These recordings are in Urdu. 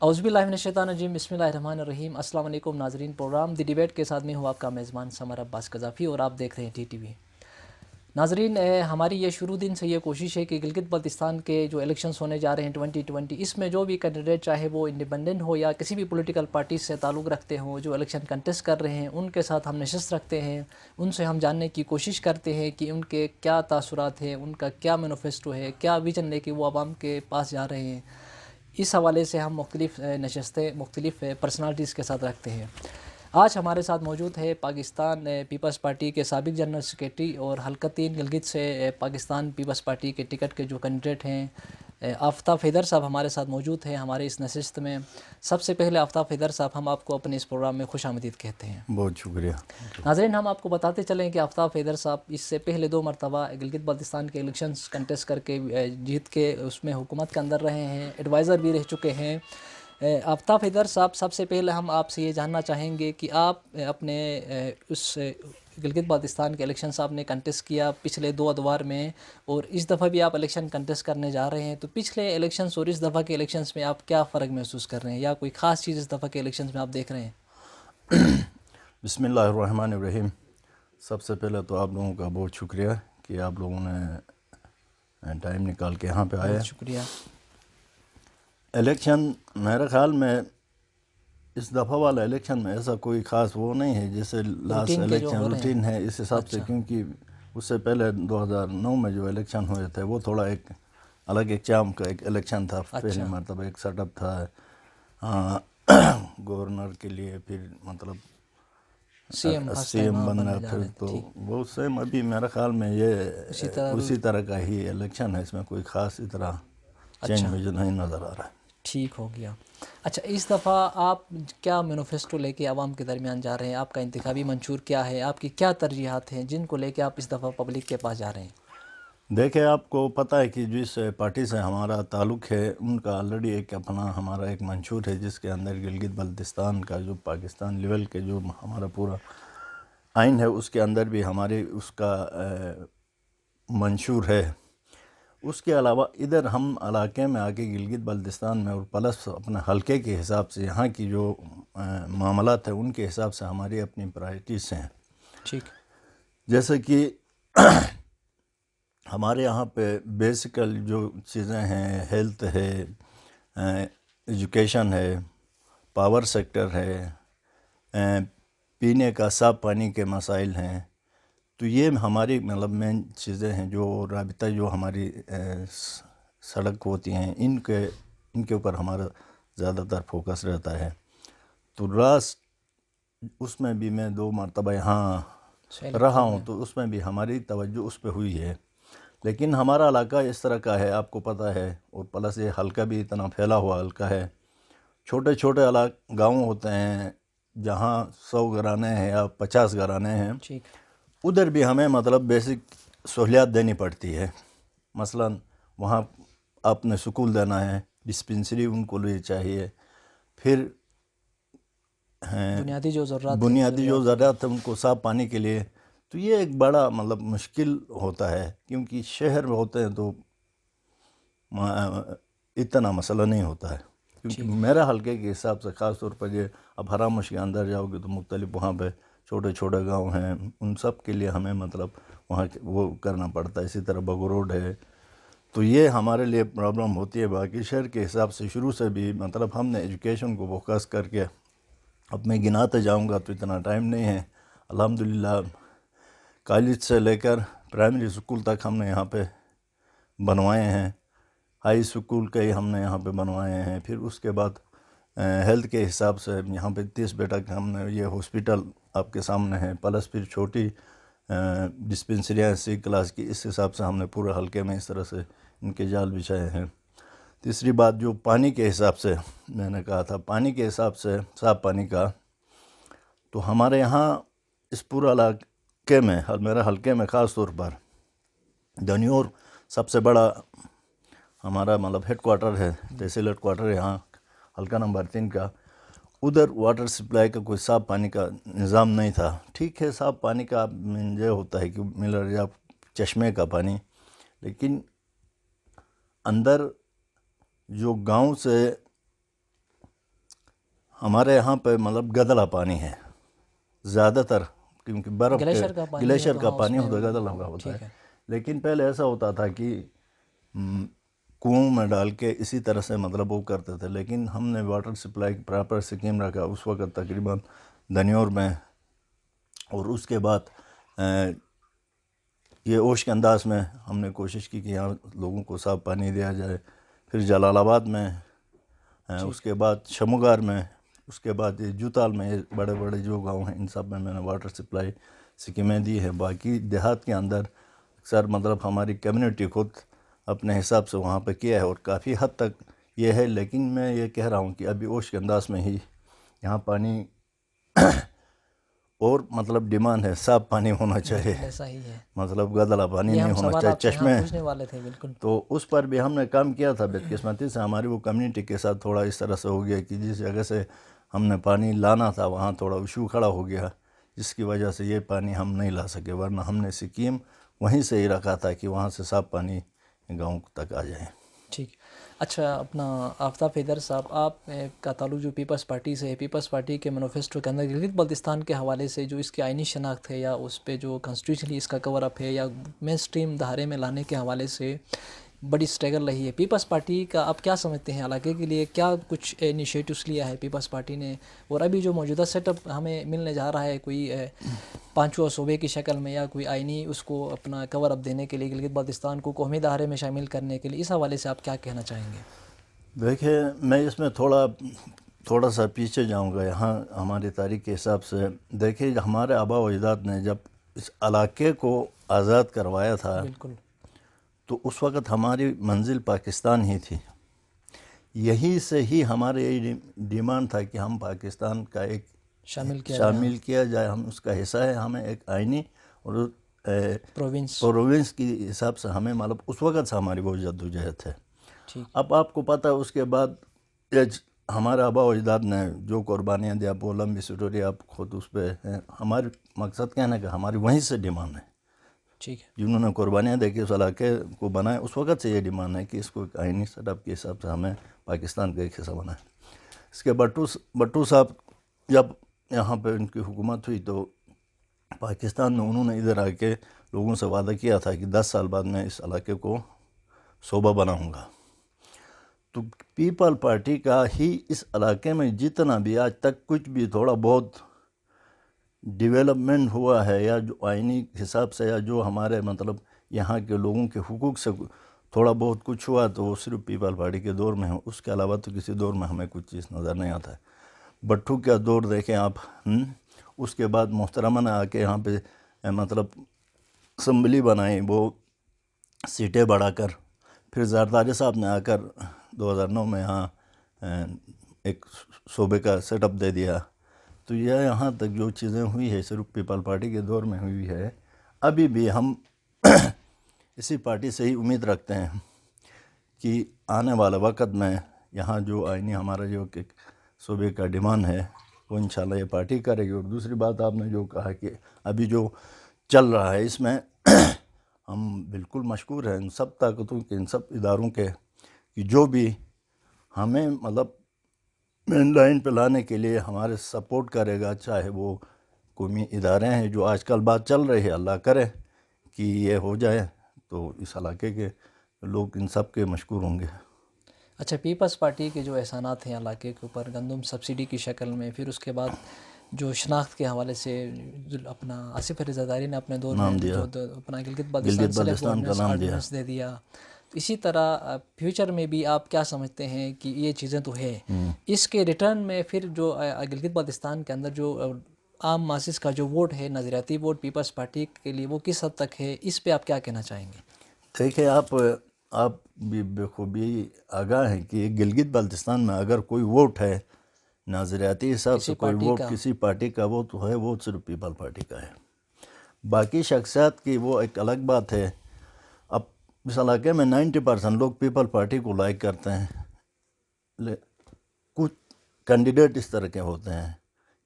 اعوذ باللہ من الشیطان الرجیم، بسم اللہ الرحمن الرحیم۔ السلام علیکم ناظرین، پروگرام دی ڈیبیٹ کے ساتھ میں ہوں آپ کا میزبان سمر عباس قذافی اور آپ دیکھ رہے ہیں ٹی ٹی وی۔ ناظرین، ہماری یہ شروع دن سے یہ کوشش ہے کہ گلگت بلتستان کے جو الیکشنز ہونے جا رہے ہیں 2020، اس میں جو بھی کینڈیڈیٹ چاہے وہ انڈیپینڈنٹ ہو یا کسی بھی پولیٹیکل پارٹی سے تعلق رکھتے ہوں، جو الیکشن کنٹیسٹ کر رہے ہیں، ان کے ساتھ ہم نشست رکھتے ہیں، ان سے ہم جاننے کی کوشش کرتے ہیں کہ ان کے کیا تاثرات ہیں، ان کا کیا مینیفیسٹو ہے، کیا ویژن لے کے وہ عوام کے پاس جا رہے ہیں۔ اس حوالے سے ہم مختلف نشستیں مختلف پرسنالٹیز کے ساتھ رکھتے ہیں۔ آج ہمارے ساتھ موجود ہے پاکستان پیپلز پارٹی کے سابق جنرل سیکریٹری اور حلقہ 3 گلگت سے پاکستان پیپلز پارٹی کے ٹکٹ کے جو کینڈیڈیٹ ہیں، آفتاب حیدر صاحب ہمارے ساتھ موجود ہیں ہمارے اس نشست میں۔ سب سے پہلے آفتاب حیدر صاحب، ہم آپ کو اپنے اس پروگرام میں خوش آمدید کہتے ہیں۔ بہت شکریہ ناظرین، ہم آپ کو بتاتے چلیں کہ آفتاب حیدر صاحب اس سے پہلے 2 مرتبہ گلگت بلتستان کے الیکشنز کنٹیسٹ کر کے جیت کے اس میں حکومت کے اندر رہے ہیں، ایڈوائزر بھی رہ چکے ہیں۔ آفتاب حیدر صاحب، سب سے پہلے ہم آپ سے یہ جاننا چاہیں گے کہ آپ اپنے اس گلگت بلتستان کے الیکشنز آپ نے کنٹیسٹ کیا پچھلے 2 ادوار میں، اور اس دفعہ بھی آپ الیکشن کنٹیسٹ کرنے جا رہے ہیں، تو پچھلے الیکشنز اور اس دفعہ کے الیکشنز میں آپ کیا فرق محسوس کر رہے ہیں، یا کوئی خاص چیز اس دفعہ کے الیکشنز میں آپ دیکھ رہے ہیں؟ بسم اللہ الرحمن الرحیم۔ سب سے پہلے تو آپ لوگوں کا بہت شکریہ کہ آپ لوگوں نے ٹائم نکال کے یہاں پہ آئے۔ بہت شکریہ۔ الیکشن میرے خیال میں اس دفعہ والا الیکشن میں ایسا کوئی خاص وہ نہیں ہے جیسے لاسٹ روٹین کے جو الیکشن ہو رہے ہیں۔ روٹین ہے اس حساب سے، کیونکہ اس سے پہلے 2009 میں جو الیکشن ہوئے تھے وہ تھوڑا ایک الگ ایک چام کا ایک الیکشن تھا۔ پہلی مرتبہ ایک سیٹ اپ تھا گورنر کے لیے، پھر مطلب سی ایم بننا، پھر تو وہ سیم ابھی میرے خیال میں یہ اسی طرح کا ہی الیکشن ہے، اس میں کوئی خاص اس طرح چینج مجھے نہیں نظر آ رہا ہے۔ ٹھیک ہو گیا۔ اچھا، اس دفعہ آپ کیا مینیفیسٹو لے کے عوام کے درمیان جا رہے ہیں؟ آپ کا انتخابی منشور کیا ہے؟ آپ کی کیا ترجیحات ہیں جن کو لے کے آپ اس دفعہ پبلک کے پاس جا رہے ہیں؟ دیکھیں، آپ کو پتہ ہے کہ جس پارٹی سے ہمارا تعلق ہے ان کا آلریڈی ایک اپنا ہمارا ایک منشور ہے، جس کے اندر گلگت بلتستان کا جو پاکستان لیول کے جو ہمارا پورا آئین ہے اس کے اندر بھی ہمارے اس کا منشور ہے۔ اس کے علاوہ ادھر ہم علاقے میں آ کے گلگت بلتستان میں اور پلس اپنے حلقے کے حساب سے یہاں کی جو معاملات ہیں ان کے حساب سے ہماری اپنی پرائرٹیز ہیں۔ ٹھیک، جیسے کہ ہمارے یہاں پہ بیسیکل جو چیزیں ہیں، ہیلتھ ہے، ایجوکیشن ہے، پاور سیکٹر ہے، پینے کا صاف پانی کے مسائل ہیں، تو یہ ہماری مطلب مین چیزیں ہیں۔ جو رابطہ جو ہماری سڑک ہوتی ہیں ان کے اوپر ہمارا زیادہ تر فوکس رہتا ہے۔ تو لاسٹ اس میں بھی میں 2 مرتبہ یہاں رہا ہوں، تو اس میں بھی ہماری توجہ اس پہ ہوئی ہے۔ لیکن ہمارا علاقہ اس طرح کا ہے، آپ کو پتہ ہے، اور پلس یہ حلقہ بھی اتنا پھیلا ہوا حلقہ ہے، چھوٹے چھوٹے گاؤں ہوتے ہیں جہاں 100 گھرانے ہیں یا 50 گھرانے ہیں، ادھر بھی ہمیں مطلب بیسک سہولیات دینی پڑتی ہے۔ مثلا وہاں آپ نے سکول دینا ہے، ڈسپنسری ان کو لیے چاہیے، پھر بنیادی جو ضروریات ہیں ان کو صاف پانی کے لیے، تو یہ ایک بڑا مطلب مشکل ہوتا ہے، کیونکہ شہر میں ہوتے ہیں تو اتنا مسئلہ نہیں ہوتا ہے۔ کیونکہ میرے حلقے کے حساب سے خاص طور پر یہ اب حرامش کے اندر جاؤ گے تو مختلف وہاں پہ چھوٹے چھوٹے گاؤں ہیں، ان سب کے لیے ہمیں مطلب وہاں وہ کرنا پڑتا ہے۔ اسی طرح بگو روڈ ہے، تو یہ ہمارے لیے پرابلم ہوتی ہے۔ باقی شہر کے حساب سے شروع سے بھی مطلب ہم نے ایجوکیشن کو فوکس کر کے، اب میں گناتے جاؤں گا تو اتنا ٹائم نہیں ہے، الحمدللہ کالج سے لے کر پرائمری اسکول تک ہم نے یہاں پہ بنوائے ہیں، ہائی اسکول کئی ہم نے یہاں پہ بنوائے ہیں۔ پھر اس کے بعد ہیلتھ کے حساب سے یہاں پہ 30 بیڈ ہم نے یہ ہاسپٹل آپ کے سامنے ہے، پلس پھر چھوٹی ڈسپنسریاں سی کلاس کی، اس حساب سے ہم نے پورے حلقے میں اس طرح سے ان کے جال بچھائے ہیں۔ تیسری بات جو پانی کے حساب سے میں نے کہا تھا، پانی کے حساب سے صاف پانی کا، تو ہمارے یہاں اس پورا علاقے میں، میرے حلقے میں خاص طور پر دنیور سب سے بڑا ہمارا مطلب ہیڈ کوارٹر ہے، تحصیل ہیڈ کوارٹر یہاں حلقہ نمبر 3 کا، ادھر واٹر سپلائی کا کوئی صاف پانی کا نظام نہیں تھا۔ ٹھیک ہے، صاف پانی کا یہ ہوتا ہے کہ ملر یا چشمے کا پانی، لیکن اندر جو گاؤں سے ہمارے یہاں پہ مطلب گدلا پانی ہے زیادہ تر، کیونکہ برف کے گلیشیئر کا پانی ہے گلیشیئر تو کا ہاں اس پانی میں ہوتا ہے، گدلا کا ہوتا ہے. ٹھیک ہے. لیکن پہلے ایسا ہوتا تھا کہ کنویں میں ڈال کے اسی طرح سے مطلب وہ کرتے تھے، لیکن ہم نے واٹر سپلائی پراپر سکیم رکھا اس وقت تقریباً دنیور میں، اور اس کے بعد یہ اوش کے انداز میں ہم نے کوشش کی کہ یہاں لوگوں کو صاف پانی دیا جائے. پھر جلال آباد میں، اس کے بعد شموگار میں، اس کے بعد یہ جوتال میں، یہ بڑے بڑے جو گاؤں ہیں ان سب میں نے واٹر سپلائی سکیمیں دی ہیں. باقی دیہات کے اندر اکثر مطلب ہماری کمیونٹی خود اپنے حساب سے وہاں پہ کیا ہے، اور کافی حد تک یہ ہے. لیکن میں یہ کہہ رہا ہوں کہ ابھی اوش کے انداز میں ہی یہاں پانی اور مطلب ڈیمانڈ ہے، صاف پانی ہونا چاہیے، ایسا ہی ہے. مطلب گدلا پانی یہ نہیں ہم ہونا سوال چاہیے، آپ سے یہاں چشمے. پوچھنے والے تھے. بالکل. تو اس پر بھی ہم نے کام کیا تھا. بدقسمتی سے ہماری وہ کمیونٹی کے ساتھ تھوڑا اس طرح سے ہو گیا کہ جس جگہ سے ہم نے پانی لانا تھا وہاں تھوڑا ایشو کھڑا ہو گیا، جس کی وجہ سے یہ پانی ہم نہیں لا سکے، ورنہ ہم نے سکیم وہیں سے ہی رکھا تھا کہ وہاں سے صاف پانی گاؤں تک آ جائے. ٹھیک. اچھا، اپنا آفتاب حیدر صاحب، آپ کا تعلق جو پیپلز پارٹی سے ہے، پیپلز پارٹی کے مینیفیسٹو کے اندر گلگت بلتستان کے حوالے سے جو اس کی آئینی شناخت ہے، یا اس پہ جو کانسٹیٹیوشنلی اس کا کور اپ ہے، یا مین سٹریم دھارے میں لانے کے حوالے سے بڑی اسٹرگل رہی ہے. پیپلز پارٹی کا آپ کیا سمجھتے ہیں علاقے کے لیے کیا کچھ انیشیٹوز لیا ہے پیپلز پارٹی نے، اور ابھی جو موجودہ سیٹ اپ ہمیں ملنے جا رہا ہے کوئی پانچواں صوبے کی شکل میں، یا کوئی آئینی اس کو اپنا کور اپ دینے کے لیے، گلگت بلتستان کو قومی دھارے میں شامل کرنے کے لیے، اس حوالے سے آپ کیا کہنا چاہیں گے؟ دیکھیں، میں اس میں تھوڑا سا پیچھے جاؤں گا. یہاں ہماری تاریخ کے حساب سے دیکھیں، ہمارے آبا و اجداد نے جب اس علاقے کو آزاد کروایا تھا بالکل. تو اس وقت ہماری منزل پاکستان ہی تھی. یہی سے ہی ہمارے یہی ڈیمانڈ تھا کہ ہم پاکستان کا ایک شامل کیا جائے، ہم اس کا حصہ ہے، ہمیں ایک آئینی اور پروونس کی حساب سے ہمیں مطلب اس وقت سے ہماری وہ جدوجہد ہے. ٹھیک. اب آپ کو پتہ ہے اس کے بعد ہمارے آبا و اجداد نے جو قربانیاں دیا، وہ لمبی سٹوری آپ خود اس پہ ہیں. ہمارے مقصد کہنا کہ ہماری وہیں سے ڈیمانڈ ہے. ٹھیک ہے. جنہوں نے قربانیاں دے کے اس علاقے کو بنائے، اس وقت سے یہ ڈیمانڈ ہے کہ اس کو ایک آئینی سیٹ اپ کے حساب سے ہمیں پاکستان کا ایک حصہ بنائے. اس کے بٹو صاحب جب یہاں پہ ان کی حکومت ہوئی تو پاکستان میں انہوں نے ادھر آ کے لوگوں سے وعدہ کیا تھا کہ 10 سال بعد میں اس علاقے کو صوبہ بناؤں گا. تو پیپل پارٹی کا ہی اس علاقے میں جتنا بھی آج تک کچھ بھی تھوڑا بہت ڈیولپمنٹ ہوا ہے، یا جو آئینی حساب سے، یا جو ہمارے مطلب یہاں کے لوگوں کے حقوق سے تھوڑا بہت کچھ ہوا، تو وہ صرف پیپل پارٹی کے دور میں ہے. اس کے علاوہ تو کسی دور میں ہمیں کچھ چیز نظر نہیں آتا ہے. بٹھو کا دور دیکھیں آپ، اس کے بعد محترمہ نے آ کے یہاں پہ مطلب اسمبلی بنائی، وہ سیٹیں بڑھا کر. پھر زرداری صاحب نے آ کر 2009 میں یہاں ایک صوبے کا سیٹ اپ دے دیا. تو یہ یہاں تک جو چیزیں ہوئی ہے صرف پیپل پارٹی کے دور میں ہوئی ہے. ابھی بھی ہم اسی پارٹی سے ہی امید رکھتے ہیں کہ آنے والے وقت میں یہاں جو آئینی ہمارا جو کہ صوبے کا ڈیمانڈ ہے وہ انشاءاللہ یہ پارٹی کرے گی. اور دوسری بات آپ نے جو کہا کہ ابھی جو چل رہا ہے اس میں ہم بالکل مشکور ہیں ان سب طاقتوں کے، ان سب اداروں کے، کہ جو بھی ہمیں مطلب مین لائن پہ لانے کے لیے ہمارے سپورٹ کرے گا، چاہے وہ قومی ادارے ہیں. جو آج کل بات چل رہی ہے، اللہ کرے کہ یہ ہو جائے تو اس علاقے کے لوگ ان سب کے مشکور ہوں گے. اچھا، پیپلز پارٹی کے جو احسانات ہیں علاقے کے اوپر گندم سبسڈی کی شکل میں، پھر اس کے بعد جو شناخت کے حوالے سے اپنا آصف علی زرداری نے اپنے دور میں جو اپنا گلگت بلتستان کا نام دیا آرڈیننس دے دیا. تو اسی طرح فیوچر میں بھی آپ کیا سمجھتے ہیں کہ یہ چیزیں تو ہے، اس کے ریٹرن میں پھر جو گلگت بلتستان کے اندر جو عام ماسس کا جو ووٹ ہے، نظریاتی ووٹ پیپلز پارٹی کے لیے، وہ کس حد تک ہے؟ اس پہ آپ کیا کہنا چاہیں گے؟ دیکھیں، آپ بھی بخوبی آگاہ ہیں کہ گلگت بلتستان میں اگر کوئی ووٹ ہے نظریاتی حساب سے، کوئی ووٹ کسی پارٹی کا وہ تو ہے، وہ صرف پیپل پارٹی کا ہے. باقی شخصیات کی وہ ایک الگ بات ہے. اب اس علاقے میں 90% لوگ پیپل پارٹی کو لائک کرتے ہیں. کچھ کینڈیڈیٹ اس طرح کے ہوتے ہیں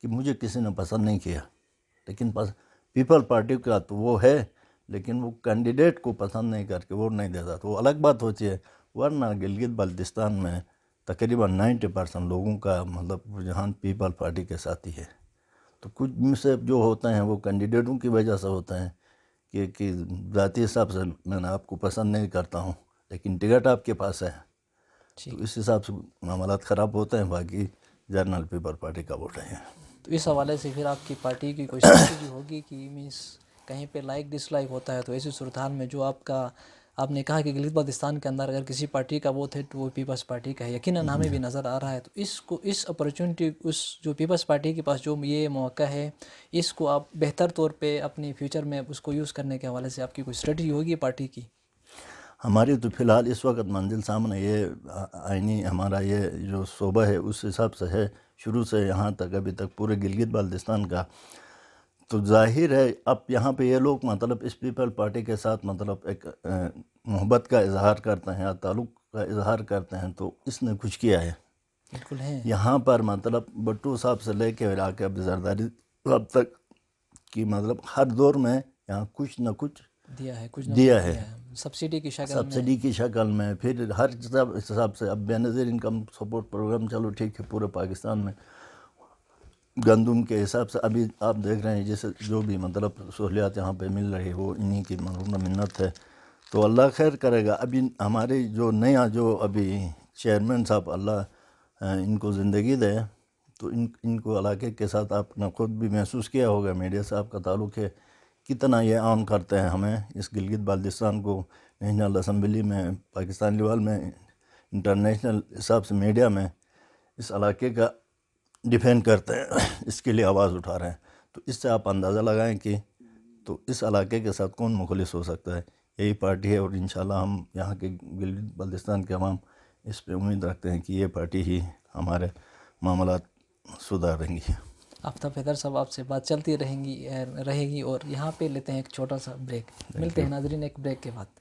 کہ مجھے کسی نے پسند نہیں کیا، لیکن پیپل پارٹی کا تو وہ ہے، لیکن وہ کینڈیڈیٹ کو پسند نہیں کر کے ووٹ نہیں دیتا، تو وہ الگ بات ہوتی ہے. ورنہ گلگت بلتستان میں تقریباً 90% لوگوں کا مطلب رجحان پیپل پارٹی کے ساتھ ہی ہے. تو کچھ میں سے جو ہوتے ہیں وہ کینڈیڈیٹوں کی وجہ سے ہوتے ہیں کہ ذاتی حساب سے میں آپ کو پسند نہیں کرتا ہوں لیکن ٹکٹ آپ کے پاس ہے، تو اس حساب سے معاملات خراب ہوتے ہیں. باقی جنرل پیپل پارٹی کا ووٹ ہے. تو اس حوالے سے پھر آپ کی پارٹی کی کوئی اسٹریٹجی ہوگی کہ مینس کہیں پہ لائک ڈس لائک ہوتا ہے، تو ایسی صورتحال میں جو آپ نے کہا کہ گلگت بلتستان کے اندر اگر کسی پارٹی کا ووٹ ہے تو وہ پیپلز پارٹی کا ہے، یقیناً ہمیں بھی نظر آ رہا ہے. تو اس اپرچونٹی اس جو پیپلز پارٹی کے پاس جو یہ موقع ہے، اس کو آپ بہتر طور پہ اپنی فیوچر میں اس کو یوز کرنے کے حوالے سے آپ کی کوئی اسٹریٹجی ہوگی پارٹی کی؟ ہماری تو فی الحال اس وقت منزل سامنے یہ آئینی ہمارا یہ جو صوبہ ہے اس حساب سے ہے شروع سے یہاں تک ابھی تک پورے گلگت بلتستان کا. تو ظاہر ہے اب یہاں پہ یہ لوگ مطلب اس پیپل پارٹی کے ساتھ مطلب ایک محبت کا اظہار کرتے ہیں یا تعلق کا اظہار کرتے ہیں، تو اس نے کچھ کیا ہے. بالکل ہے یہاں پر مطلب بٹو صاحب سے لے کے علاقے اب زرداری صاحب تک کی مطلب ہر دور میں یہاں کچھ نہ کچھ دیا ہے، کچھ نہ دیا کچھ ہے، دیا ہے سبسڈی کی شکل میں. سبسڈی کی شکل میں. پھر ہر حساب سے اب بے نظیر انکم سپورٹ پروگرام چلو ٹھیک ہے پورے پاکستان میں گندم کے حساب سے ابھی آپ دیکھ رہے ہیں جیسے جو بھی مطلب سہولیات یہاں پہ مل رہی وہ انہی کی منت ہے. تو اللہ خیر کرے گا. ابھی ہمارے جو نیا جو ابھی چیئرمین صاحب اللہ ان کو زندگی دے، تو ان کو علاقے کے ساتھ آپ نے خود بھی محسوس کیا ہوگا، میڈیا سے آپ کا تعلق ہے، کتنا یہ عام کرتے ہیں ہمیں اس گلگت بلتستان کو نیشنل اسمبلی میں، پاکستان لیول میں، انٹرنیشنل حساب سے میڈیا میں اس علاقے کا ڈیفینڈ کرتے ہیں، اس کے لیے آواز اٹھا رہے ہیں. تو اس سے آپ اندازہ لگائیں کہ تو اس علاقے کے ساتھ کون مخلص ہو سکتا ہے. یہی پارٹی ہے اور انشاءاللہ ہم یہاں کے گلگت بلتستان کے عوام اس پہ امید رکھتے ہیں کہ یہ پارٹی ہی ہمارے معاملات سدھاریں گی. آفتاب حیدر صاحب آپ سے بات چلتی رہے گی اور یہاں پہ لیتے ہیں ایک چھوٹا سا بریک. ملتے ہیں ناظرین ایک بریک کے بعد.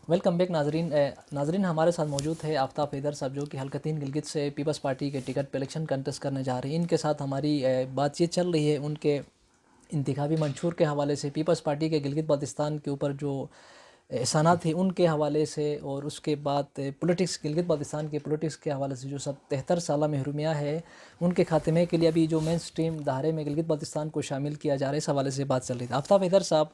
ویلکم بیک ناظرین ہمارے ساتھ موجود ہے آفتاب حیدر صاحب جو کہ حلقہ 3 گلگت سے پیپلز پارٹی کے ٹکٹ پہ الیکشن کنٹیسٹ کرنے جا رہے ہیں. ان کے ساتھ ہماری بات چیت چل رہی ہے ان کے انتخابی منشور کے حوالے سے، پیپلز پارٹی کے گلگت بلتستان کے اوپر جو احسانات ہیں ان کے حوالے سے، اور اس کے بعد پولیٹکس گلگت بلتستان کے پولیٹکس کے حوالے سے جو 73 سالہ محرومیہ ہے ان کے خاتمے کے لیے ابھی جو مین سٹریم دھارے میں گلگت بلتستان کو شامل کیا جا رہا ہے، اس حوالے سے بات چل رہی تھی. آفتاب حیدر صاحب،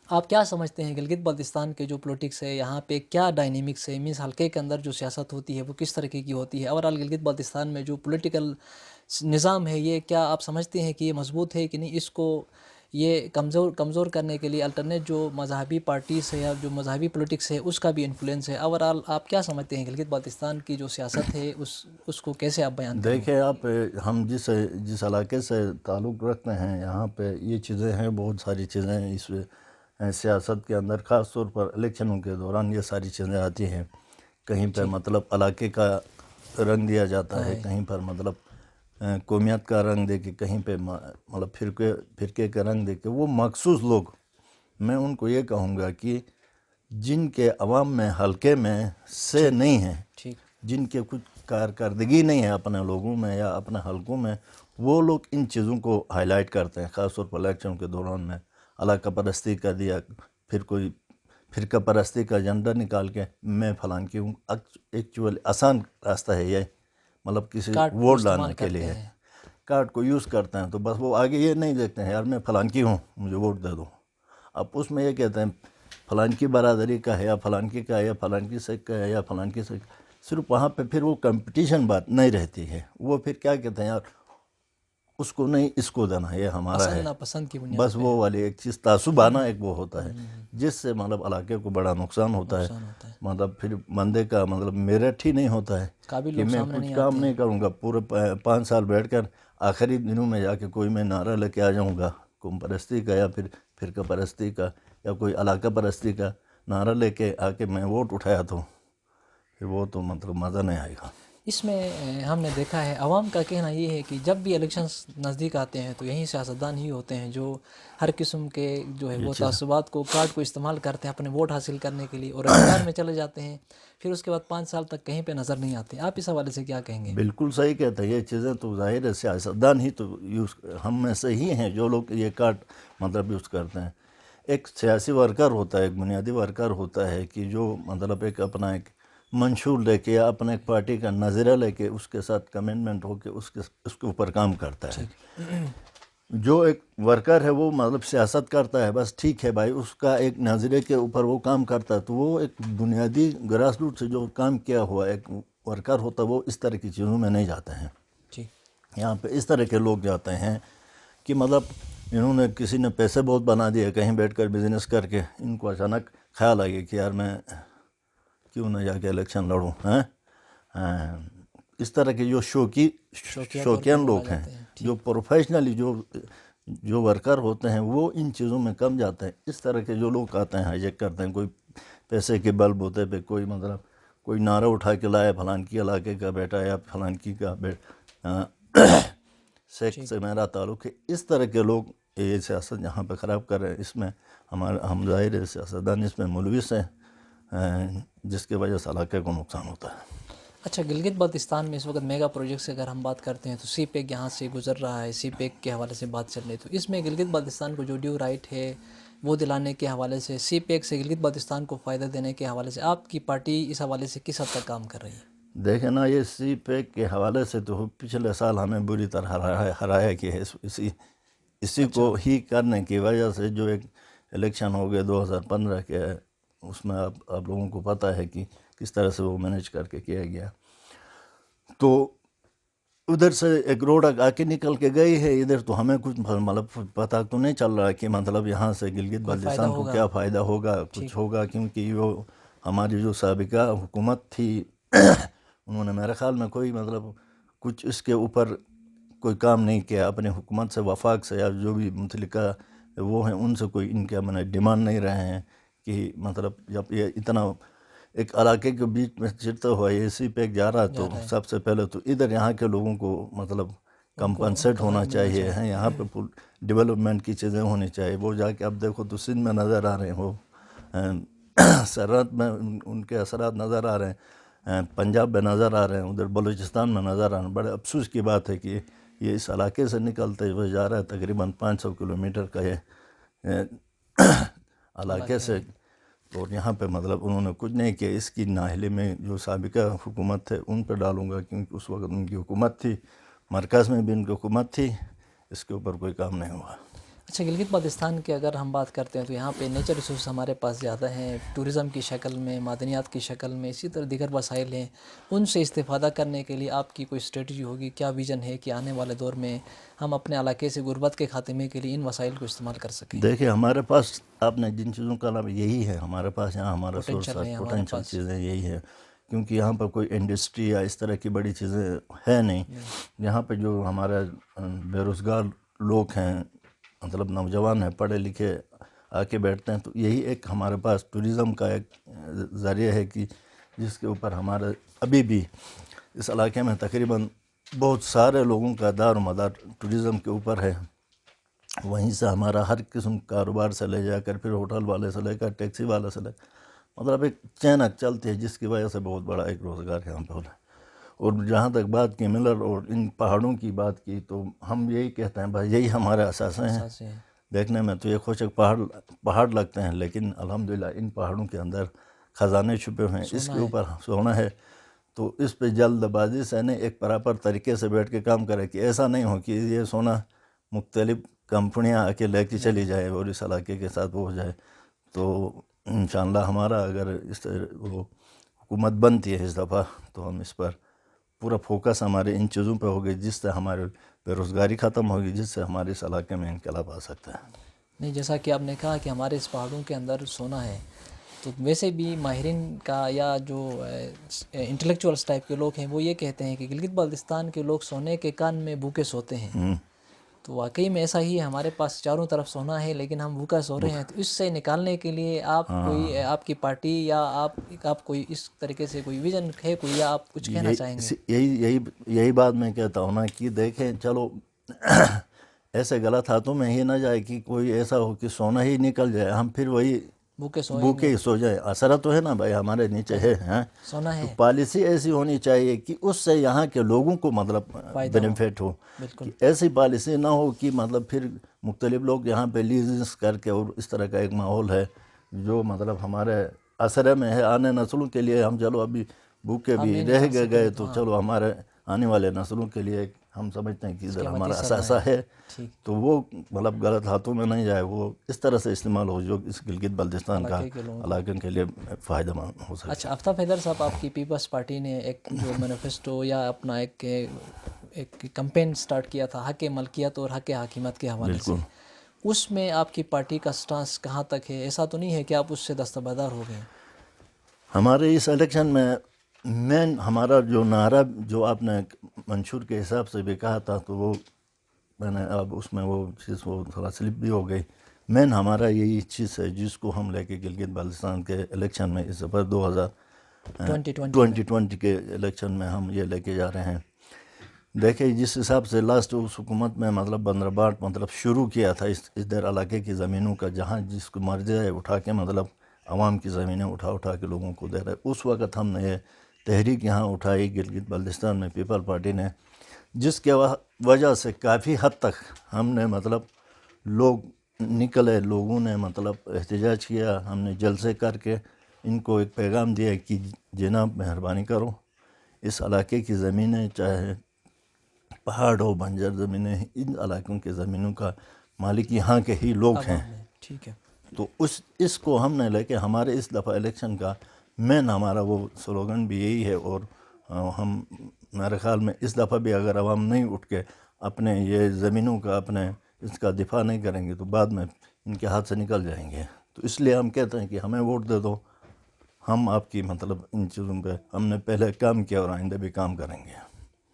آپ کیا سمجھتے ہیں گلگت بلتستان کے جو پولیٹکس ہے یہاں پہ کیا ڈائنیمکس ہے؟ مینس حلقے کے اندر جو سیاست ہوتی ہے وہ کس طریقے کی ہوتی ہے؟ اوورال گلگت بلتستان میں جو پولیٹیکل نظام ہے یہ کیا آپ سمجھتے ہیں کہ یہ مضبوط ہے کہ نہیں؟ اس کو یہ کمزور کرنے کے لیے الٹرنیٹ جو مذہبی پارٹیز ہے یا جو مذہبی پولیٹکس ہے اس کا بھی انفلوئنس ہے. اوورال آپ کیا سمجھتے ہیں گلگت بلتستان کی جو سیاست ہے اس کو کیسے آپ بیان کریں گے؟ دیکھیں آپ، ہم جس علاقے سے تعلق رکھتے ہیں یہاں پہ یہ چیزیں ہیں، بہت ساری چیزیں اس سیاست کے اندر، خاص طور پر الیکشنوں کے دوران یہ ساری چیزیں آتی ہیں. کہیں پہ مطلب علاقے کا رنگ دیا جاتا ہے، کہیں پر مطلب قومیت کا رنگ دے کے، کہیں پہ مطلب فرقے کا رنگ دے کے. وہ مخصوص لوگ، میں ان کو یہ کہوں گا کہ جن کے عوام میں حلقے میں سے نہیں ہیں، جن کے کچھ کارکردگی نہیں ہے اپنے لوگوں میں یا اپنے حلقوں میں، وہ لوگ ان چیزوں کو ہائی لائٹ کرتے ہیں، خاص طور پر الیکشن کے دوران میں علاقہ پرستی کا دیا، پھر کوئی فرقہ پرستی کا ایجنڈا نکال کے میں فلان کی ہوں۔ ایکچولی آسان راستہ ہے یہ، مطلب کسی کارڈ کو ووٹ استعمال لانے کے کرتے لیے ہیں۔ کارڈ کو یوز کرتے ہیں، تو بس وہ آگے یہ نہیں دیکھتے ہیں یار میں فلان کی ہوں مجھے ووٹ دے دو۔ اب اس میں یہ کہتے ہیں فلان کی برادری کا ہے یا فلان کی کا ہے یا فلان کی سکھ کا ہے یا فلان کی سکھ، صرف وہاں پہ پھر وہ کمپٹیشن بات نہیں رہتی ہے، وہ پھر کیا کہتے ہیں یار اس کو نہیں اس کو دینا ہے، یہ ہمارا ہے، پسند ناپسند کی بنیاد بس پہ وہ والی ایک چیز تعصبانہ ایک وہ ہوتا ہے، جس سے مطلب علاقے کو بڑا نقصان ہوتا ہے، نقصان ہوتا ہے، مطلب پھر بندے کا مطلب میرٹ ہی نہیں ہوتا ہے قابل کہ لوگ میں سامنے کچھ نہیں کام آتے نہیں ہیں۔ کروں گا، پورے 5 سال بیٹھ کر آخری دنوں میں جا کے کوئی میں نعرہ لے کے آ جاؤں گا قوم پرستی کا یا پھر فرقہ پرستی کا یا کوئی علاقہ پرستی کا نعرہ لے کے آ کے میں ووٹ اٹھایا تو پھر وہ تو مطلب مزہ نہیں آئے گا۔ اس میں ہم نے دیکھا ہے عوام کا کہنا یہ ہے کہ جب بھی الیکشنز نزدیک آتے ہیں تو یہیں سیاستدان ہی ہوتے ہیں جو ہر قسم کے جو ہے یہ وہ چیز تعصبات کو کارڈ کو استعمال کرتے ہیں اپنے ووٹ حاصل کرنے کے لیے، اور اختیار میں چلے جاتے ہیں، پھر اس کے بعد 5 سال تک کہیں پہ نظر نہیں آتے۔ آپ اس حوالے سے کیا کہیں گے؟ بالکل صحیح کہتا ہے، یہ چیزیں تو ظاہر ہے سیاستدان ہی تو یوز، ہم میں سے ہی ہیں جو لوگ یہ کارڈ مطلب یوز کرتے ہیں۔ ایک سیاسی ورکر ہوتا ہے، ایک بنیادی ورکر ہوتا ہے کہ جو مطلب ایک اپنا ایک منشور لے کے یا اپنے ایک پارٹی کا نظریہ لے کے اس کے ساتھ کمٹمنٹ ہو کے اس کے اوپر کام کرتا ہے۔ جو ایک ورکر ہے وہ مطلب سیاست کرتا ہے، بس ٹھیک ہے بھائی، اس کا ایک نظریے کے اوپر وہ کام کرتا ہے، تو وہ ایک بنیادی گراس روٹ سے جو کام کیا ہوا ایک ورکر ہوتا ہے وہ اس طرح کی چیزوں میں نہیں جاتے ہیں۔ جی، یہاں پہ اس طرح کے لوگ جاتے ہیں کہ مطلب انہوں نے کسی نے پیسے بہت بنا دیے کہیں بیٹھ کر بزنس کر کے، ان کو اچانک خیال آ گیا کہ یار میں کیوں نہ جا کے الیکشن لڑوں، ہیں اس طرح کے جو شوقین لوگ ہیں، جو پروفیشنلی جو ورکر ہوتے ہیں وہ ان چیزوں میں کم جاتے ہیں۔ اس طرح کے جو لوگ آتے ہیں ہائیجیک کرتے ہیں، کوئی پیسے کے بل بوتے پہ کوئی مطلب کوئی نعرہ اٹھا کے لایا فلان کی علاقے کا بیٹا یا فلان کی کا سکھ سے میرا تعلق ہے، اس طرح کے لوگ یہ سیاست یہاں پہ خراب کر رہے ہیں۔ اس میں ہم ظاہر سیاستدان اس میں ملوث ہیں، جس کی وجہ سے علاقے کو نقصان ہوتا ہے۔ اچھا، گلگت بلتستان میں اس وقت میگا پروجیکٹ سے اگر ہم بات کرتے ہیں تو سی پیک یہاں سے گزر رہا ہے، سی پیک کے حوالے سے بات چل رہی ہے، تو اس میں گلگت بلتستان کو جو ڈیو رائٹ ہے وہ دلانے کے حوالے سے، سی پیک سے گلگت بلتستان کو فائدہ دینے کے حوالے سے آپ کی پارٹی اس حوالے سے کس حد تک کام کر رہی ہے؟ دیکھیں نا، یہ سی پیک کے حوالے سے تو پچھلے سال ہمیں بری طرح ہرایا کہ اسی کو ہی کرنے کی وجہ سے جو ایک الیکشن ہو گئے 2015 کے، اس میں آپ لوگوں کو پتہ ہے کہ کس طرح سے وہ مینیج کر کے کیا گیا۔ تو ادھر سے ایک روڈ آ کے نکل کے گئی ہے، ادھر تو ہمیں کچھ مطلب پتہ تو نہیں چل رہا کہ مطلب یہاں سے گلگت بلتستان کو کیا فائدہ ہوگا، کچھ ہوگا، کیونکہ وہ ہماری جو سابقہ حکومت تھی انہوں نے میرے خیال میں کوئی مطلب کچھ اس کے اوپر کوئی کام نہیں کیا، اپنے حکومت سے وفاق سے یا جو بھی متعلقہ وہ ہیں ان سے کوئی ان کے ڈیمانڈ نہیں رہے ہیں کہ مطلب جب یہ اتنا ایک علاقے کے بیچ میں چرتا ہوا یہ سی پیک جا رہا ہے تو سب سے پہلے تو ادھر یہاں کے لوگوں کو مطلب کمپنسیٹ ہونا چاہیے ہے، یہاں پہ ڈیولپمنٹ کی چیزیں ہونی چاہیے۔ وہ جا کے اب دیکھو تو سندھ میں نظر آ رہے ہیں، وہ سرحد میں ان کے اثرات نظر آ رہے ہیں، پنجاب میں نظر آ رہے ہیں، ادھر بلوچستان میں نظر آ رہے ہیں۔ بڑے افسوس کی بات ہے کہ یہ اس علاقے سے نکلتے ہوئے جا رہا ہے، تقریباً 500 کلومیٹر کا یہ علاقے سے، اور یہاں پہ مطلب انہوں نے کچھ نہیں کیا۔ اس کی نااہلی میں جو سابقہ حکومت تھے ان پہ ڈالوں گا، کیونکہ اس وقت ان کی حکومت تھی، مرکز میں بھی ان کی حکومت تھی، اس کے اوپر کوئی کام نہیں ہوا۔ اچھا، گلگت بلتستان کی اگر ہم بات کرتے ہیں تو یہاں پہ نیچر ریسورس ہمارے پاس زیادہ ہیں، ٹورزم کی شکل میں، معدنیات کی شکل میں، اسی طرح دیگر وسائل ہیں، ان سے استفادہ کرنے کے لیے آپ کی کوئی اسٹریٹجی ہوگی؟ کیا ویژن ہے کہ آنے والے دور میں ہم اپنے علاقے سے غربت کے خاتمے کے لیے ان وسائل کو استعمال کر سکیں؟ دیکھیں ہمارے پاس آپ نے جن چیزوں کا نام یہی ہے ہمارے پاس، یہاں ہمارا سورس پوٹینشل چیزیں یہی ہے، کیونکہ یہاں پر کوئی انڈسٹری یا اس طرح کی بڑی چیزیں ہے نہیں۔ یہاں پہ جو ہمارے بے روزگار لوگ ہیں، مطلب نوجوان ہیں، پڑھے لکھے آ کے بیٹھتے ہیں، تو یہی ایک ہمارے پاس ٹوریزم کا ایک ذریعہ ہے کہ جس کے اوپر ہمارے ابھی بھی اس علاقے میں تقریباً بہت سارے لوگوں کا دار و مدار ٹوریزم کے اوپر ہے۔ وہیں سے ہمارا ہر قسم کاروبار سے لے جا کر پھر ہوٹل والے سے لے کر ٹیکسی والے سے لے، مطلب ایک چینک چلتی ہے، جس کی وجہ سے بہت بڑا ایک روزگار یہاں پہ ہو رہا ہے۔ اور جہاں تک بات کی ملر اور ان پہاڑوں کی بات کی تو ہم یہی کہتے ہیں بھائی یہی ہمارے اثاثے ہیں. احساس ہے. دیکھنے میں تو یہ خوشک پہاڑ لگتے ہیں لیکن الحمدللہ ان پہاڑوں کے اندر خزانے چھپے ہوئے ہیں. اس کے اوپر سونا ہے. تو اس پہ جلد بازی سے نہیں ایک پراپر طریقے سے بیٹھ کے کام کرے کہ ایسا نہیں ہو کہ یہ سونا مختلف کمپنیاں آ کے لے کے چلی جائے اور اس علاقے کے ساتھ وہ ہو جائے. تو انشاءاللہ ہمارا اگر اس وہ حکومت بنتی ہے اس دفعہ تو ہم اس پر پورا فوکس ہمارے ان چیزوں پہ ہوگی جس سے ہمارے بے روزگاری ختم ہوگی, جس سے ہمارے اس علاقے میں انقلاب آ سکتا ہے. نہیں, جیسا کہ آپ نے کہا کہ ہمارے اس پہاڑوں کے اندر سونا ہے, تو ویسے بھی ماہرین کا یا جو انٹلیکچوئلس ٹائپ کے لوگ ہیں وہ یہ کہتے ہیں کہ گلگت بلتستان کے لوگ سونے کے کان میں بھوکے سوتے ہیں. تو واقعی میں ایسا ہی ہے, ہمارے پاس چاروں طرف سونا ہے لیکن ہم بھوکا سو رہے ہیں. تو اس سے نکالنے کے لیے آپ کوئی آپ کی پارٹی یا آپ کوئی اس طریقے سے کوئی ویژن ہے کوئی, یا آپ کچھ کہنا چاہیں گے؟ یہی بات میں کہتا ہوں نا کہ دیکھیں چلو ایسے غلط ہاتھوں میں ہی نہ جائے کہ کوئی ایسا ہو کہ سونا ہی نکل جائے, ہم پھر وہی بھوکے ہی سو جائے. اثر تو ہے نا بھائی ہمارے نیچے ہے سونا تو ہے. پالیسی ایسی ہونی چاہیے کہ اس سے یہاں کے لوگوں کو مطلب بینیفٹ ہو. بالکل. ایسی پالیسی نہ ہو کہ مطلب پھر مختلف لوگ یہاں پہ لیزنس کر کے, اور اس طرح کا ایک ماحول ہے جو مطلب ہمارے اثر میں ہے آنے نسلوں کے لیے. ہم چلو ابھی بھوکے بھی رہ گئے تو چلو ہمارے آنے والے نسلوں کے لیے ہم سمجھتے ہیں کہ ادھر ہمارا اثاثہ ہے, تو وہ مطلب غلط ہاتھوں میں نہیں جائے, وہ اس طرح سے استعمال ہو جو اس گلگت بلتستان کا علاقے کے لیے فائدہ مند ہو سکے. اچھا, آفتاب حیدر صاحب, آپ کی پیپلز پارٹی نے ایک جو مینیفیسٹو یا اپنا ایک کمپین سٹارٹ کیا تھا حق ملکیت اور حق حاکمیت کے حوالے سے, اس میں آپ کی پارٹی کا سٹانس کہاں تک ہے؟ ایسا تو نہیں ہے کہ آپ اس سے دستبردار ہو گئے؟ ہمارے اس الیکشن میں مین ہمارا جو نعرہ جو آپ نے منشور کے حساب سے بھی کہا تھا تو وہ میں نے اب اس میں وہ چیز وہ تھوڑا سلپ بھی ہو گئی. مین ہمارا یہی چیز ہے جس کو ہم لے کے گلگت بلتستان کے الیکشن میں اس دفعہ 2020 کے الیکشن میں ہم یہ لے کے جا رہے ہیں. دیکھیں جس حساب سے لاسٹ اس حکومت میں مطلب بندرباٹ مطلب شروع کیا تھا اس در علاقے کی زمینوں کا, جہاں جس کو مرضی ہے اٹھا کے مطلب عوام کی زمینیں اٹھا کے لوگوں کو دے رہے. اس وقت ہم نے یہ تحریک یہاں اٹھائی گلگت بلتستان میں پیپل پارٹی نے, جس کے وجہ سے کافی حد تک ہم نے مطلب لوگ نکلے, لوگوں نے مطلب احتجاج کیا. ہم نے جلسے کر کے ان کو ایک پیغام دیا کہ جناب مہربانی کرو اس علاقے کی زمینیں چاہے پہاڑ ہو بنجر زمینیں, ان علاقوں کے زمینوں کا مالک یہاں کے ہی لوگ ہیں. ٹھیک ہے. تو اس کو ہم نے لے کے ہمارے اس دفعہ الیکشن کا مین ہمارا وہ سلوگن بھی یہی ہے. اور ہم میرے خیال میں اس دفعہ بھی اگر عوام نہیں اٹھ کے اپنے یہ زمینوں کا اپنے اس کا دفاع نہیں کریں گے تو بعد میں ان کے ہاتھ سے نکل جائیں گے. تو اس لیے ہم کہتے ہیں کہ ہمیں ووٹ دے دو, ہم آپ کی مطلب ان چیزوں پہ ہم نے پہلے کام کیا اور آئندہ بھی کام کریں گے.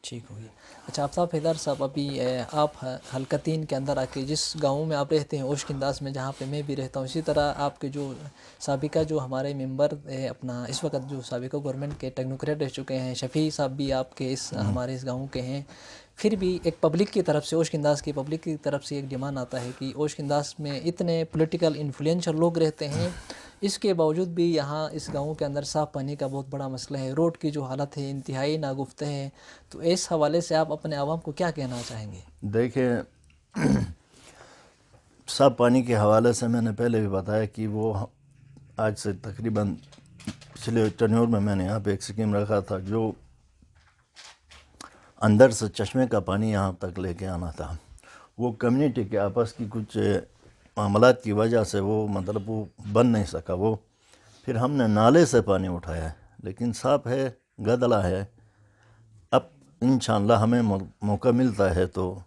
ٹھیک ہو گیا. اچھا, آفتاب حیدر صاحب, ابھی آپ حلقہ 3 کے اندر آ کے جس گاؤں میں آپ رہتے ہیں اوشک انداز میں, جہاں پہ میں بھی رہتا ہوں, اسی طرح آپ کے جو سابقہ جو ہمارے ممبر اپنا اس وقت جو سابقہ گورنمنٹ کے ٹیکنوکریٹ رہ چکے ہیں, شفیع صاحب بھی آپ کے ہمارے اس گاؤں کے ہیں. پھر بھی ایک پبلک کی طرف سے, اوشک انداز کی پبلک کی طرف سے ایک ڈیمانڈ آتا ہے کہ اوشک انداز میں اتنے پولیٹیکل انفلوئنشل لوگ رہتے ہیں, اس کے باوجود بھی یہاں اس گاؤں کے اندر صاف پانی کا بہت بڑا مسئلہ ہے. روڈ کی جو حالت ہے انتہائی ناگفتہ ہے. تو اس حوالے سے آپ اپنے عوام کو کیا کہنا چاہیں گے؟ دیکھیں صاف پانی کے حوالے سے میں نے پہلے بھی بتایا کہ وہ آج سے تقریباً پچھلے ٹرنیور میں نے یہاں پہ ایک سکیم رکھا تھا جو اندر سے چشمے کا پانی یہاں تک لے کے آنا تھا. وہ کمیونٹی کے آپس کی کچھ معاملات کی وجہ سے وہ مطلب وہ بن نہیں سکا. وہ پھر ہم نے نالے سے پانی اٹھایا, لیکن صاف ہے, گدلا ہے. اب انشاءاللہ ہمیں موقع ملتا ہے تو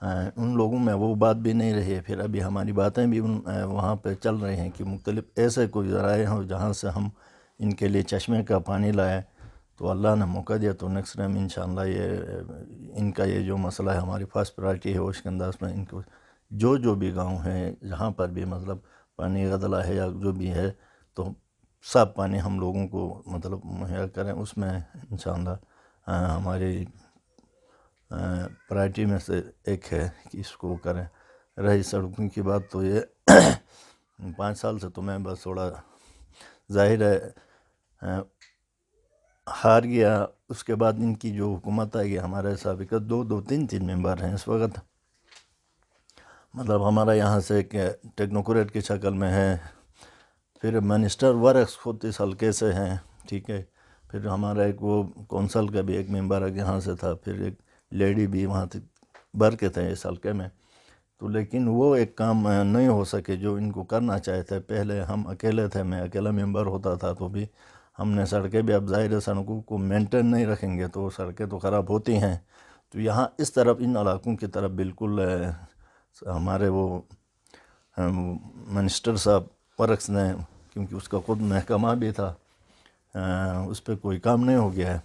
ان لوگوں میں وہ بات بھی نہیں رہی ہے. پھر ابھی ہماری باتیں بھی وہاں پہ چل رہی ہیں کہ مختلف ایسے کوئی ذرائع ہوں جہاں سے ہم ان کے لیے چشمے کا پانی لائیں. تو اللہ نے موقع دیا تو نیکسٹ ٹائم انشاءاللہ یہ ان کا یہ جو مسئلہ ہے ہماری فرسٹ پرائرٹی ہے اوشک انداز میں. ان کو جو بھی گاؤں ہیں جہاں پر بھی مطلب پانی غدلا ہے یا جو بھی ہے تو صاف پانی ہم لوگوں کو مطلب مہیا کریں. اس میں انشاءاللہ ہماری پرائرٹی میں سے ایک ہے کہ اس کو کریں. رہی سڑکوں کی بات تو یہ 5 سال سے تو میں بس تھوڑا ظاہر ہے ہار گیا، اس کے بعد ان کی جو حکومت آئے گی ہمارے سابقہ دو تین ممبر ہیں اس وقت، مطلب ہمارا یہاں سے کہ ٹیکنوکریٹ کی شکل میں ہے، پھر منسٹر ورکس خود اس حلقے سے ہیں، ٹھیک ہے، پھر ہمارا ایک وہ کونسل کا بھی ایک ممبر یہاں سے تھا، پھر ایک لیڈی بھی وہاں تھی بھر کے تھے اس حلقے میں، تو لیکن وہ ایک کام نہیں ہو سکے جو ان کو کرنا چاہے تھے۔ پہلے ہم اکیلے تھے، میں اکیلا ممبر ہوتا تھا تو بھی ہم نے سڑکیں بھی، اب ظاہر ہے سڑکوں کو مینٹین نہیں رکھیں گے تو سڑکیں تو خراب ہوتی ہیں، تو یہاں اس طرف ان علاقوں کی طرف بالکل ہمارے وہ منسٹر صاحب ورکس نے، کیونکہ اس کا خود محکمہ بھی تھا، اس پہ کوئی کام نہیں ہو گیا ہے۔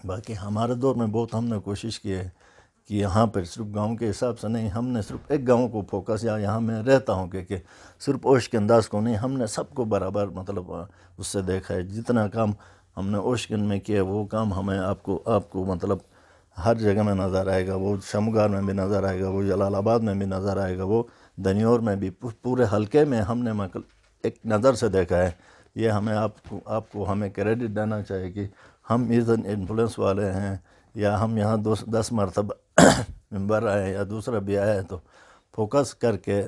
باقی ہمارے دور میں بہت ہم نے کوشش کی ہے کہ یہاں پر صرف گاؤں کے حساب سے نہیں، ہم نے صرف ایک گاؤں کو فوکس، یا یہاں میں رہتا ہوں کہ صرف اوش کے انداز کو نہیں، ہم نے سب کو برابر مطلب اس سے دیکھا ہے، جتنا کام ہم نے اوشکن میں کیا وہ کام ہمیں آپ کو مطلب ہر جگہ میں نظر آئے گا، وہ شمگار میں بھی نظر آئے گا، وہ جلال آباد میں بھی نظر آئے گا، وہ دنیور میں بھی، پورے حلقے میں ہم نے ایک نظر سے دیکھا ہے۔ یہ ہمیں آپ کو ہمیں کریڈٹ دینا چاہیے کہ ہم ادھر انفلوئنس والے ہیں، یا ہم یہاں 10 مرتبہ ممبر آئے یا دوسرا بھی آیا ہے تو فوکس کر کے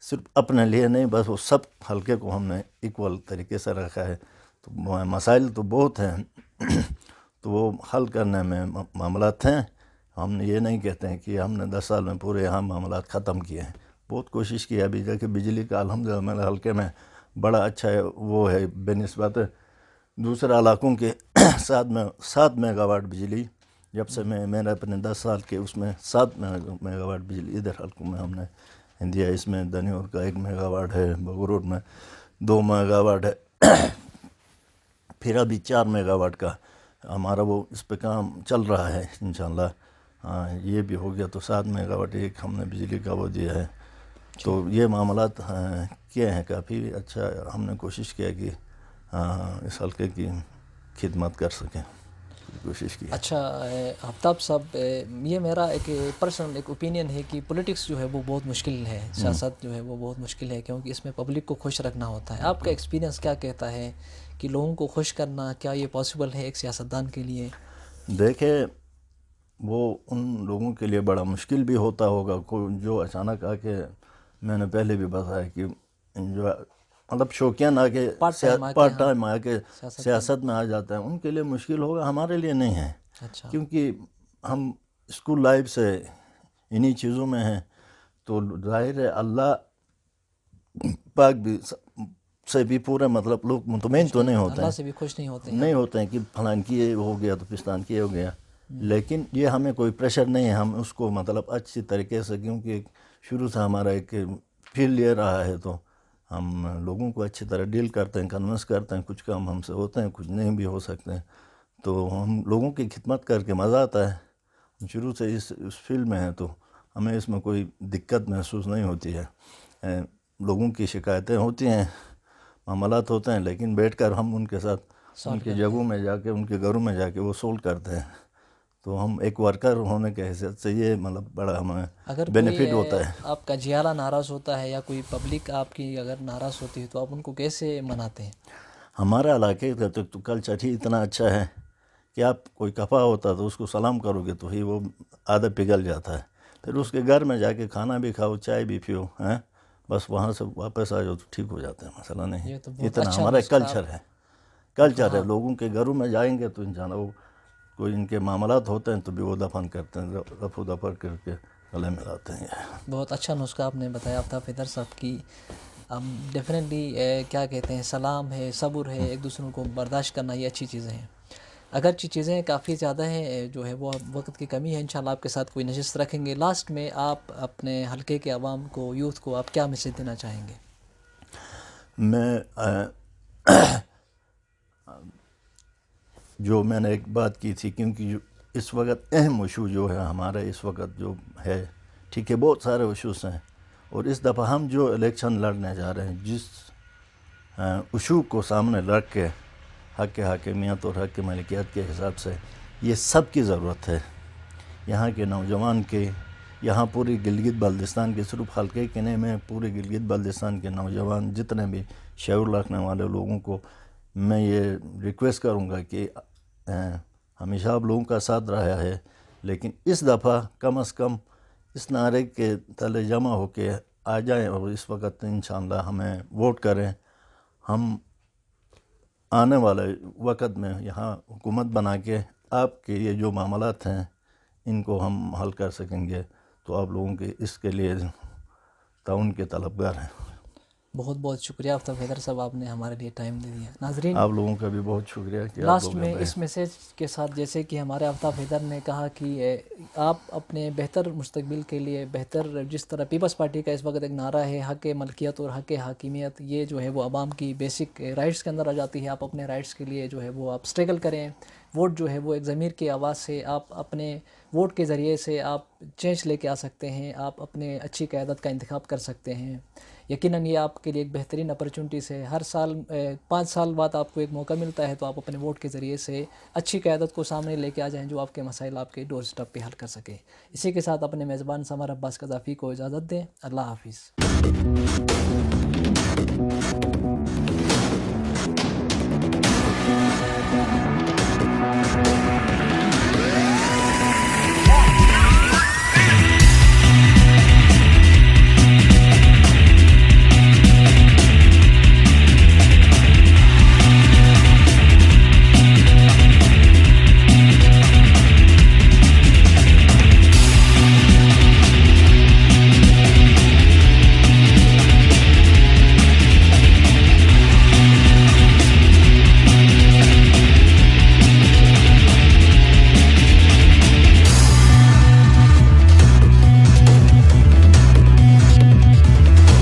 صرف اپنے لیے نہیں، بس وہ سب حلقے کو ہم نے ایکول طریقے سے رکھا ہے۔ تو مسائل تو بہت ہیں تو وہ حل کرنے میں معاملات ہیں، ہم نے یہ نہیں کہتے ہیں کہ ہم نے 10 سال میں پورے یہاں معاملات ختم کیے ہیں، بہت کوشش کی ہے۔ ابھی جا کے بجلی کا الحمدللہ میرے حلقے میں بڑا اچھا ہے، وہ ہے بہ نسبت دوسرے علاقوں کے 7 میگا واٹ بجلی، جب سے میں نے اپنے 10 سال کے اس میں 7 میگا واٹ بجلی ادھر حلقوں میں ہم نے دیا۔ اس میں دنیور کا 1 میگا واٹ ہے، بغرور میں 2 میگا واٹ ہے، پھر ابھی 4 میگا واٹ کا ہمارا وہ اس پہ کام چل رہا ہے انشاءاللہ، یہ بھی ہو گیا تو 7 میگا واٹ ایک ہم نے بجلی کا وہ دیا ہے۔ تو یہ معاملات کیے ہیں کافی اچھا، ہم نے کوشش کیا کہ اس حلقے کی خدمت کر سکیں، کوشش کی۔ اچھا آفتاب صاحب، یہ میرا ایک پرسنل ایک اوپینین ہے کہ پولیٹکس جو ہے وہ بہت مشکل ہے، سیاست جو ہے وہ بہت مشکل ہے، کیونکہ اس میں پبلک کو خوش رکھنا ہوتا ہے۔ آپ کا ایکسپیرینس کیا کہتا ہے کہ لوگوں کو خوش کرنا کیا یہ پاسبل ہے ایک سیاستدان کے لیے؟ دیکھیں، وہ ان لوگوں کے لیے بڑا مشکل بھی ہوتا ہوگا جو اچانک آ کے، میں نے پہلے بھی بتایا کہ جو مطلب شوقین آ کے پارٹ ٹائم آ کے سیاست میں آ جاتا ہے، ان کے لیے مشکل ہوگا، ہمارے لیے نہیں ہے، کیونکہ ہم اسکول لائف سے انہی چیزوں میں ہیں، تو ظاہر ہے اللہ پاک بھی سے بھی پورے مطلب لوگ مطمئن تو نہیں ہوتے ہیں، اللہ سے بھی خوش نہیں ہوتے ہیں کہ فلان کی یہ ہو گیا تو پستان کی یہ ہو گیا، لیکن یہ ہمیں کوئی پریشر نہیں ہے، ہم اس کو مطلب اچھی طریقے سے، کیونکہ شروع سے ہمارا ایک فیلڈ یہ رہا ہے تو ہم لوگوں کو اچھی طرح ڈیل کرتے ہیں، کنونس کرتے ہیں، کچھ کام ہم سے ہوتے ہیں، کچھ نہیں بھی ہو سکتے ہیں، تو ہم لوگوں کی خدمت کر کے مزہ آتا ہے، شروع سے اس فیلڈ میں ہیں تو ہمیں اس میں کوئی دقت محسوس نہیں ہوتی ہے۔ لوگوں کی شکایتیں ہوتی ہیں، معاملات ہوتے ہیں، لیکن بیٹھ کر ہم ان کے ساتھ ان کی جگہوں میں جا کے، ان کے گھروں میں جا کے وہ سولو کرتے ہیں، تو ہم ایک ورکر ہونے کے حیثیت سے یہ مطلب بڑا ہمیں بینیفٹ ہوتا ہے۔ آپ کا جیالہ ناراض ہوتا ہے یا کوئی پبلک آپ کی اگر ناراض ہوتی ہے تو آپ ان کو کیسے مناتے ہیں؟ ہمارا علاقے کا تو کلچر ہی اتنا اچھا ہے کہ آپ کوئی کفا ہوتا تو اس کو سلام کرو گے تو ہی وہ آدھا پگھل جاتا ہے، پھر اس کے گھر میں جا کے کھانا بھی کھاؤ، چائے بھی پیو، بس وہاں سے واپس آ جاؤ تو ٹھیک ہو جاتا ہے، مسئلہ نہیں، اتنا ہمارا کلچر ہے، لوگوں کے گھروں میں جائیں گے تو انشاءاللہ وہ کوئی ان کے معاملات ہوتے ہیں تو بھی وہ دفن کرتے ہیں، رفع دفع کر کے گلے ملاتے ہیں۔ بہت اچھا نسخہ آپ نے بتایا آفتاب حیدر صاحب کی، ڈیفینیٹلی کیا کہتے ہیں، سلام ہے، صبر ہے، ایک دوسروں کو برداشت کرنا، یہ اچھی چیزیں ہیں، اگرچہ چیزیں کافی زیادہ ہیں، جو ہے وہ وقت کی کمی ہے، انشاءاللہ آپ کے ساتھ کوئی نشست رکھیں گے۔ لاسٹ میں آپ اپنے حلقے کے عوام کو، یوتھ کو آپ کیا میسج دینا چاہیں گے؟ میں جو میں نے ایک بات کی تھی، کیونکہ اس وقت اہم ایشو جو ہے ہمارا اس وقت جو ہے، ٹھیک ہے، بہت سارے ایشوز ہیں، اور اس دفعہ ہم جو الیکشن لڑنے جا رہے ہیں، جس ایشو کو سامنے رکھ کے حق حاکمیت اور حق ملکیت کے حساب سے، یہ سب کی ضرورت ہے، یہاں کے نوجوان کے، یہاں پوری گلگت بلتستان کے، صرف حلقے کے نہیں، میں پورے گلگت بلتستان کے نوجوان جتنے بھی شعور رکھنے والے لوگوں کو میں یہ ریکویسٹ کروں گا کہ ہمیشہ آپ لوگوں کا ساتھ رہا ہے، لیکن اس دفعہ کم از کم اس نعرے کے تلے جمع ہو کے آ جائیں اور اس وقت انشاءاللہ ہمیں ووٹ کریں. ہم آنے والے وقت میں یہاں حکومت بنا کے آپ کے یہ جو معاملات ہیں ان کو ہم حل کر سکیں گے. تو آپ لوگوں کے اس کے لیے تعاون کے طلبگار ہیں. بہت بہت شکریہ آفتاب حیدر صاحب، آپ نے ہمارے لیے ٹائم دے دیا. ناظرین، آپ لوگوں کا بھی بہت شکریہ کہ آپ لاسٹ لوگ میں آئے. اس میسیج کے ساتھ، جیسے کہ ہمارے آفتاب حیدر نے کہا کہ آپ اپنے بہتر مستقبل کے لیے بہتر، جس طرح پیپلز پارٹی کا اس وقت ایک نعرہ ہے حق ملکیت اور حق حاکمیت، یہ جو ہے وہ عوام کی بیسک رائٹس کے اندر آ جاتی ہے. آپ اپنے رائٹس کے لیے جو ہے وہ آپ اسٹرگل کریں. ووٹ جو ہے وہ ایک ضمیر کی آواز سے، آپ اپنے ووٹ کے ذریعے سے آپ چینج لے کے آ سکتے ہیں. آپ اپنے اچھی قیادت کا انتخاب کر سکتے ہیں. یقیناً یہ آپ کے لیے ایک بہترین اپرچونٹیز ہے. ہر سال 5 سال بعد آپ کو ایک موقع ملتا ہے، تو آپ اپنے ووٹ کے ذریعے سے اچھی قیادت کو سامنے لے کے آ جائیں جو آپ کے مسائل آپ کے ڈور سٹیپ پہ حل کر سکے. اسی کے ساتھ اپنے میزبان سمر عباس قذافی کو اجازت دیں. اللہ حافظ.